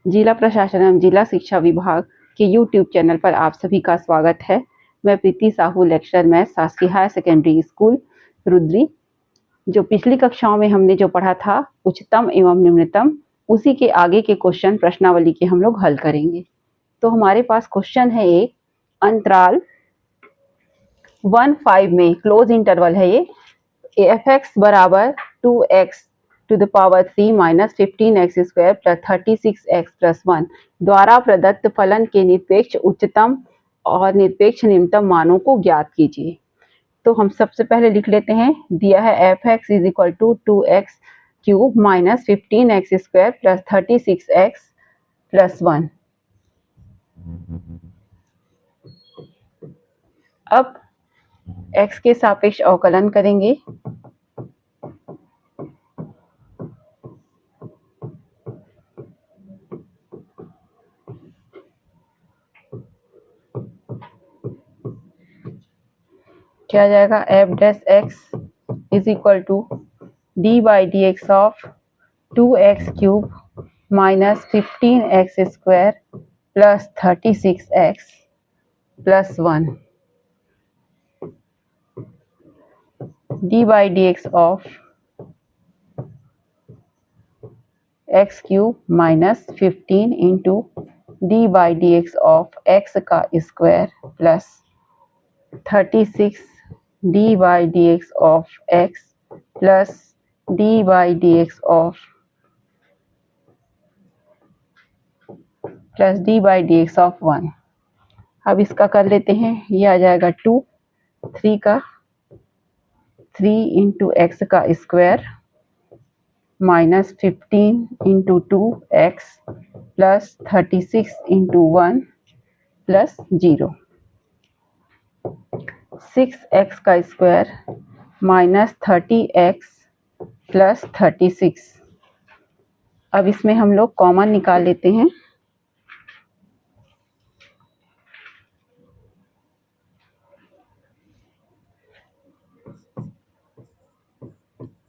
जिला प्रशासन एवं जिला शिक्षा विभाग के यूट्यूब चैनल पर आप सभी का स्वागत है। मैं प्रीति साहू, लेक्चरर मैथ, शासकीय हायर सेकेंडरी स्कूल रुद्री। जो पिछली कक्षाओं में हमने जो पढ़ा था उच्चतम एवं निम्नतम, उसी के आगे के क्वेश्चन प्रश्नावली के हम लोग हल करेंगे। तो हमारे पास क्वेश्चन है एक अंतराल 1-5 में क्लोज इंटरवल है ये f(x) बराबर 2x to the power 3 minus 15x square plus 36x plus 1 द्वारा प्रदत्त फलन के निरपेक्ष उच्चतम और निरपेक्ष निम्नतम मानों को ज्ञात कीजिए। तो हम सबसे पहले लिख लेते हैं, दिया है f(x) is equal to 2x cube minus 15x square plus 36x plus 1। अब x के सापेक्ष अवकलन करेंगे। क्या जाएगा, f dash x is equal to d by d x of 2x cube minus 15x square plus 36x plus 1 d by d x of x cube minus 15 into d by d x of x का square plus 36 d by d x of x plus d by d x of plus d by d x of 1। अब इसका कर लेते हैं, ये आ जाएगा 2, 3 का 3 इंटू एक्स का square minus 15 into 2x plus 36 into 1 plus 0, 6x का स्क्वायर माइनस 30x प्लस 36। अब इसमें हम लोग कॉमन निकाल लेते हैं।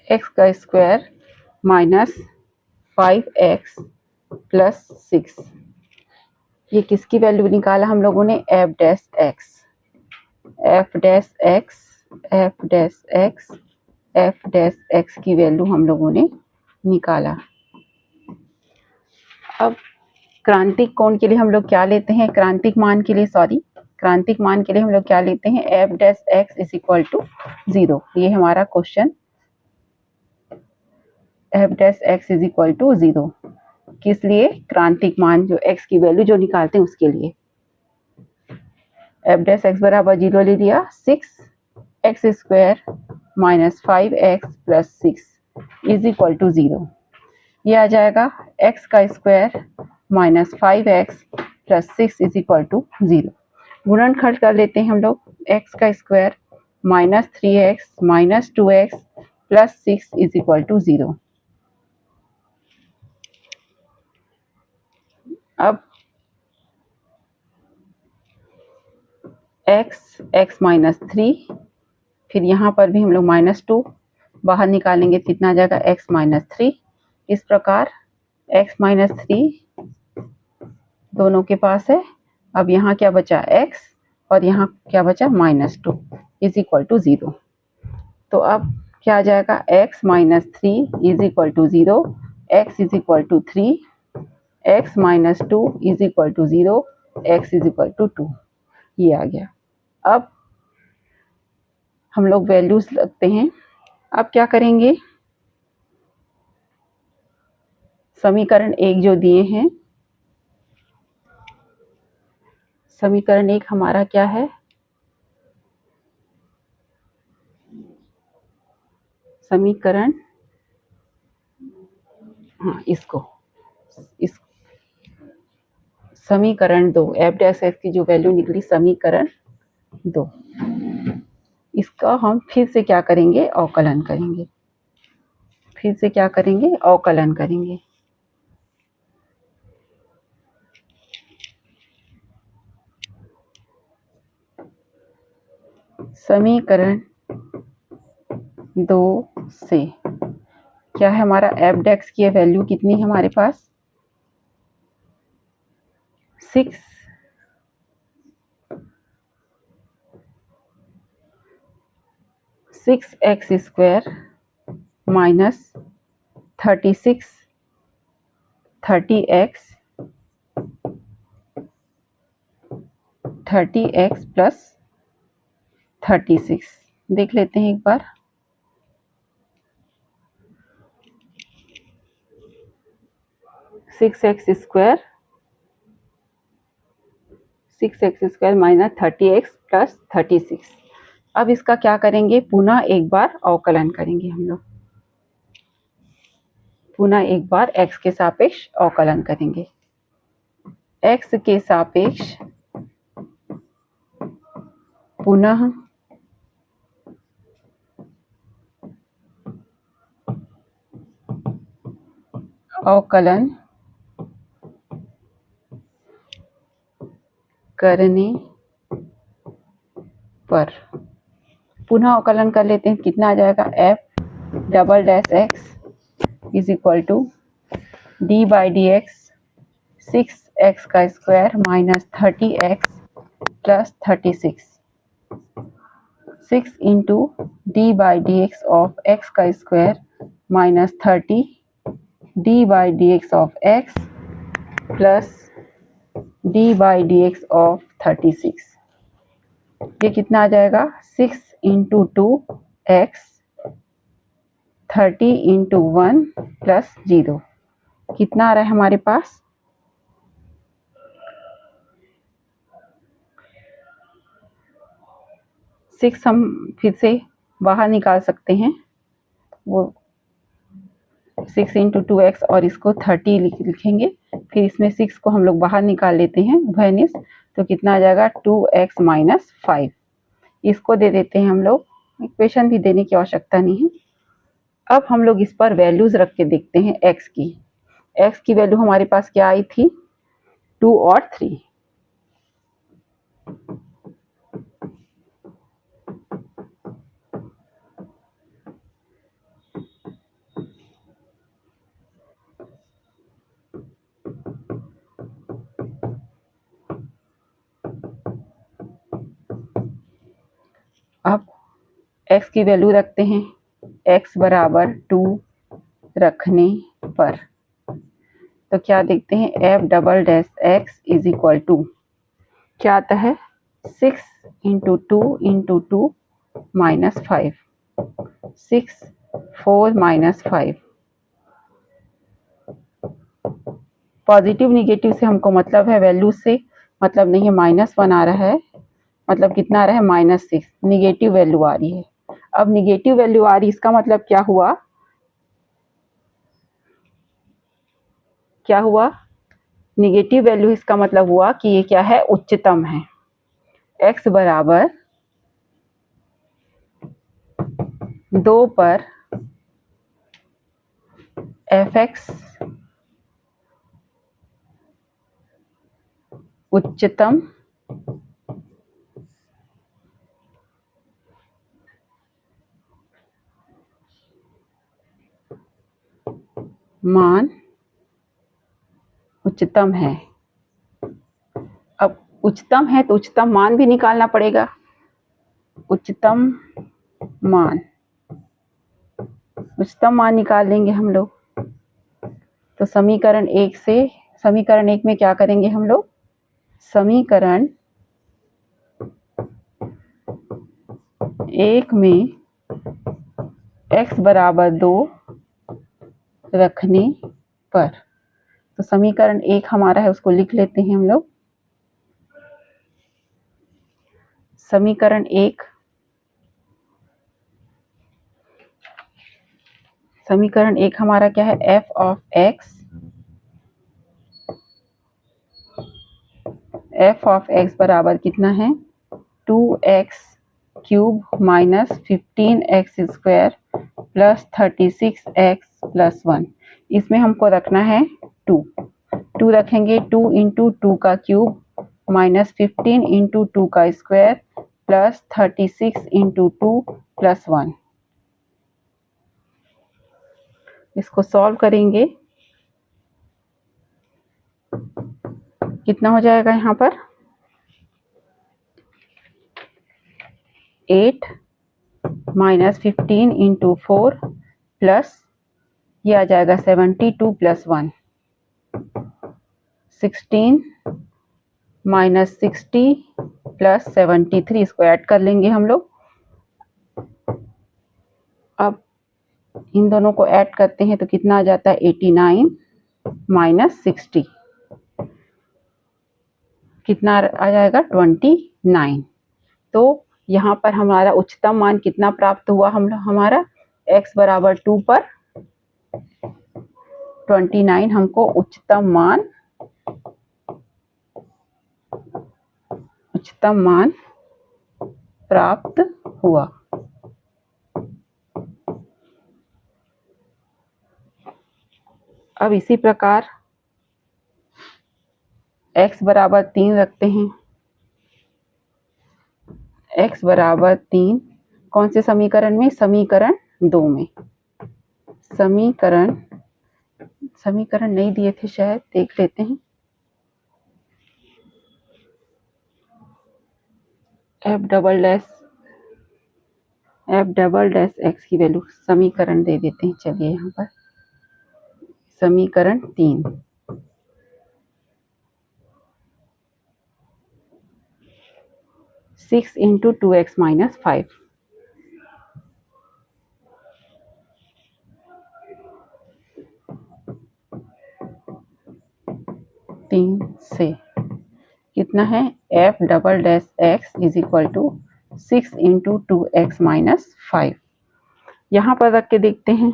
x का स्क्वायर माइनस 5x प्लस 6, ये किसकी वैल्यू निकाला हम लोगों ने, f dash x, f dash x, f dash x, f dash x की वैल्यू हम लोगों ने निकाला। अब क्रांतिक कोण के लिए हम लोग क्या लेते हैं, क्रांतिक मान के लिए हम लोग क्या लेते हैं, f dash x is equal to 0। ये हमारा question, f dash x is equal to 0 किस लिए, क्रांतिक मान जो x की वैल्यू जो निकालते हैं उसके लिए। f डैश x बराबर 0 ले लिया, 6x square minus 5x plus 6 is equal to 0। ये आ जाएगा x का square minus 5x plus 6 is equal to 0। गुणनखंड कर लेते हैं हम लोग, x का square minus 3x minus 2x plus 6 is equal to 0। अब x माइनस 3, फिर यहाँ पर भी हम लोग माइनस 2 बाहर निकालेंगे, कितना आ जाएगा x माइनस 3। इस प्रकार x माइनस 3 दोनों के पास है। अब यहाँ क्या बचा, x और यहाँ क्या बचा, माइनस 2 इज इक्वल टू 0। तो अब क्या आ जाएगा, x minus 3 is equal to 0, x is equal to 3, x minus 2 is equal to 0, x is equal to 2। ये आ गया। अब हम लोग वैल्यूज लगते हैं। अब क्या करेंगे, समीकरण 1 जो दिए हैं, समीकरण 1 हमारा क्या है, समीकरण, हाँ इसको, इस समीकरण 2 f डैश x की जो वैल्यू निकली समीकरण 2, इसका हम फिर से क्या करेंगे, अवकलन करेंगे। फिर से क्या करेंगे, अवकलन करेंगे। समीकरण 2 से क्या है हमारा, f डैश की वैल्यू कितनी है हमारे पास, six x square minus 36 30x plus 36 देख लेते हैं एक बार। Six x square minus 30x plus 36। अब इसका क्या करेंगे, पुनः एक बार अवकलन करेंगे हम लोग। पुनः एक बार x के सापेक्ष अवकलन करेंगे। x के सापेक्ष पुनः अवकलन करने पर पुनः अवकलन कर लेते हैं। कितना आ जाएगा, f double dash x is equal to d by d x 6x का square minus 30x plus 36 6 into d by d x of x का square minus 30 d by d x of x plus d by d x of 36। ये कितना आ जाएगा, 6 into 2x 30 into 1 plus 0 कितना आ रहा है हमारे पास, 6 हम फिर से बाहर निकाल सकते हैं। वो 6 इंटू 2x और इसको 30 लिखेंगे। फिर इसमें 6 को हम लोग बाहर निकाल लेते हैं उभयनिष्ठ, तो कितना आ जाएगा 2x माइनस 5। इसको दे देते हैं हम लोग, इक्वेशन भी देने की आवश्यकता नहीं है। अब हम लोग इस पर वैल्यूज रख के देखते हैं x की। x की वैल्यू हमारे पास क्या आई थी, 2 और 3। अब x की वैल्यू रखते हैं, x बराबर 2 रखने पर तो क्या देखते हैं, f double dash x is equal to क्या आता है, 6 into 2 into 2 minus 5 6 4 minus 5। Positive negative से हमको मतलब है, वैल्यू से मतलब नहीं है। -1 आ रहा है, मतलब कितना आ रहा है, -6 निगेटिव वैल्यू आ रही है। अब निगेटिव वैल्यू आ रही, इसका मतलब क्या हुआ, निगेटिव वैल्यू, इसका मतलब हुआ कि ये क्या है, उच्चतम है। x बराबर 2 पर fx उच्चतम मान उच्चतम है। अब उच्चतम है तो उच्चतम मान भी निकालना पड़ेगा। उच्चतम मान निकाल लेंगे हम लोग। तो समीकरण 1 में क्या करेंगे हम लोग, समीकरण 1 में x बराबर 2 रखने पर, तो समीकरण 1 हमारा है, उसको लिख लेते हैं हम लोग। समीकरण 1 हमारा क्या है, f ऑफ x बराबर कितना है, 2x cube minus 15x square plus 36x plus 1। इसमें हमको रखना है 2 रखेंगे, 2 इंटू 2 का क्यूब माइनस 15 इंटू 2 का स्क्वायर प्लस 36 इंटू 2 प्लस 1। इसको सॉल्व करेंगे, कितना हो जाएगा यहाँ पर 8 माइनस 15 इंटू 4 प्लस ये आ जाएगा 72 प्लस 1 16 माइनस 60 प्लस 73, इसको ऐड कर लेंगे हम लोग। अब इन दोनों को ऐड करते हैं तो कितना आ जाता है 89 माइनस 60, कितना आ जाएगा 29। तो यहाँ पर हमारा उच्चतम मान कितना प्राप्त हुआ हमारा x बराबर 2 पर 29 हमको उच्चतम मान प्राप्त हुआ। अब इसी प्रकार x बराबर 3 रखते हैं। x बराबर 3 कौन से समीकरण में? समीकरण 2 में। समीकरण नहीं दिए थे शायद, देख लेते हैं। f डबल डैश x की वैल्यू समीकरण दे देते हैं। चलिए यहाँ पर समीकरण 3 6 इंटू 2x माइनस 5 3 से कितना है f double dash x is equal to 6 into 2x minus 5। यहाँ पर रख के देखते हैं।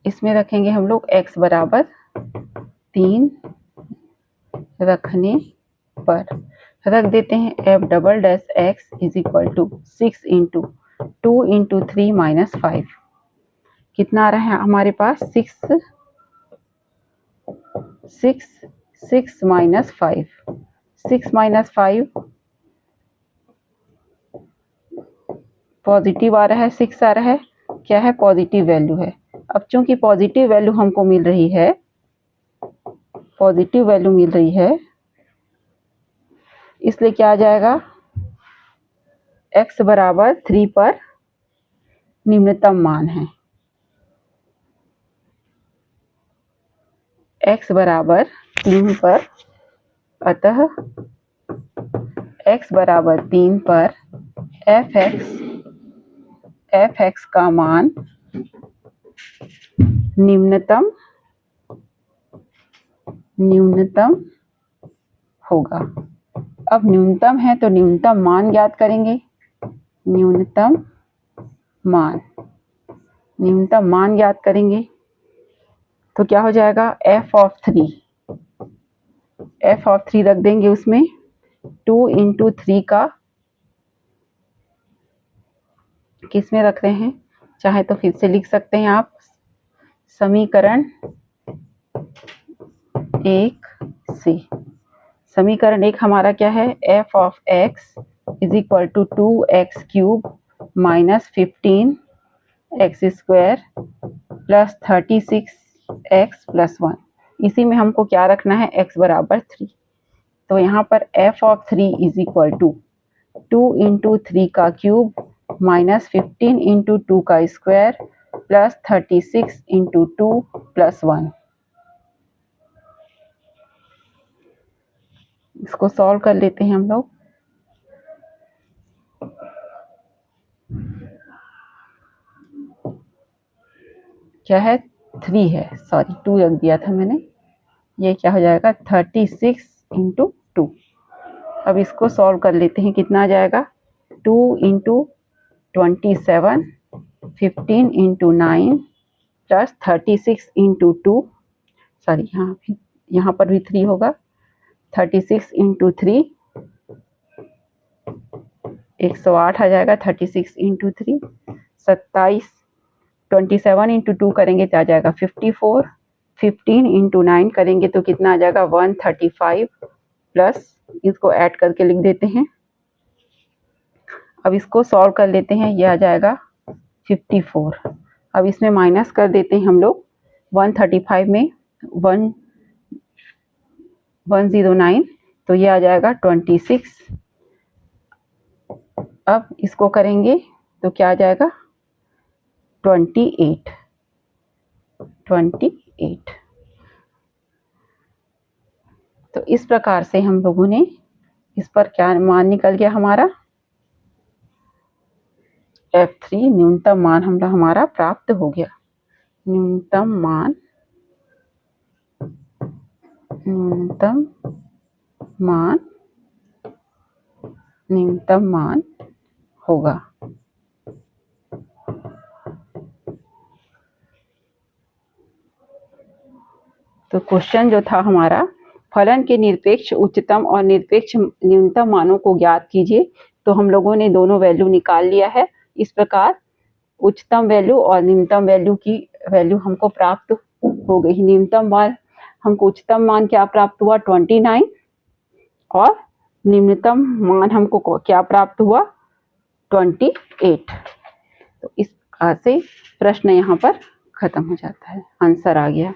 इसमें रखेंगे हम लोग x बराबर 3 रखने पर रख देते हैं f double dash x is equal to 6 into 2 into 3 minus 5। कितना आ रहा है हमारे पास 6 माइनस 5 6 माइनस 5 पॉजिटिव आ रहा है, 6 आ रहा है, क्या है पॉजिटिव वैल्यू है। अब चूंकि पॉजिटिव वैल्यू हमको मिल रही है, इसलिए क्या आ जाएगा x बराबर 3 पर निम्नतम मान है। x बराबर 3 पर, अतः x बराबर 3 पर fx का मान निम्नतम होगा। अब न्यूनतम है तो न्यूनतम मान ज्ञात करेंगे। न्यूनतम मान ज्ञात करेंगे तो क्या हो जाएगा f ऑफ 3 रख देंगे उसमें 2 इंटू 3 का किस में रख रहे हैं, चाहे तो फिर से लिख सकते हैं आप। समीकरण 1 से समीकरण 1 हमारा क्या है f of x is equal to 2x cube minus 15x square plus 36x plus 1। इसी में हमको क्या रखना है x बराबर 3। तो यहाँ पर f of 3 is equal to 2 into 3 का क्यूब माइनस 15 इंटू 2 का स्क्वायर प्लस 36 इंटू 2 प्लस 1। इसको सॉल्व कर लेते हैं हम लोग। क्या है 3 है, सॉरी 2 रख दिया था मैंने। ये क्या हो जाएगा 36 इंटू 2। अब इसको सॉल्व कर लेते हैं। कितना आ जाएगा 2 into 27 15 into 9 plus 36 into 2, sorry यहाँ पर भी 3 होगा। 36 इंटू 3 108 आ जाएगा। 36 इंटू 3 27, 27 इंटू 2 करेंगे तो आ जाएगा 54। 15 इंटू 9 करेंगे तो कितना आ जाएगा 135 प्लस इसको ऐड करके लिख देते हैं। अब इसको सॉल्व कर लेते हैं। ये आ जाएगा 54। अब इसमें माइनस कर देते हैं हम लोग 135 में 109, तो ये आ जाएगा 26। अब इसको करेंगे तो क्या आ जाएगा 28। तो इस प्रकार से हम लोगों ने इस पर क्या मान निकल गया हमारा F3 न्यूनतम मान हमारा प्राप्त हो गया। न्यूनतम मान होगा। तो क्वेश्चन जो था हमारा, फलन के निरपेक्ष उच्चतम और निरपेक्ष न्यूनतम मानों को ज्ञात कीजिए। तो हम लोगों ने दोनों वैल्यू निकाल लिया है। इस प्रकार उच्चतम वैल्यू और न्यूनतम वैल्यू की वैल्यू हमको प्राप्त हो गई। न्यूनतम मान हमको उच्चतम मान क्या प्राप्त हुआ 29 और निम्नतम मान हमको क्या प्राप्त हुआ 28। तो इस प्रकार से प्रश्न यहाँ पर खत्म हो जाता है, आंसर आ गया।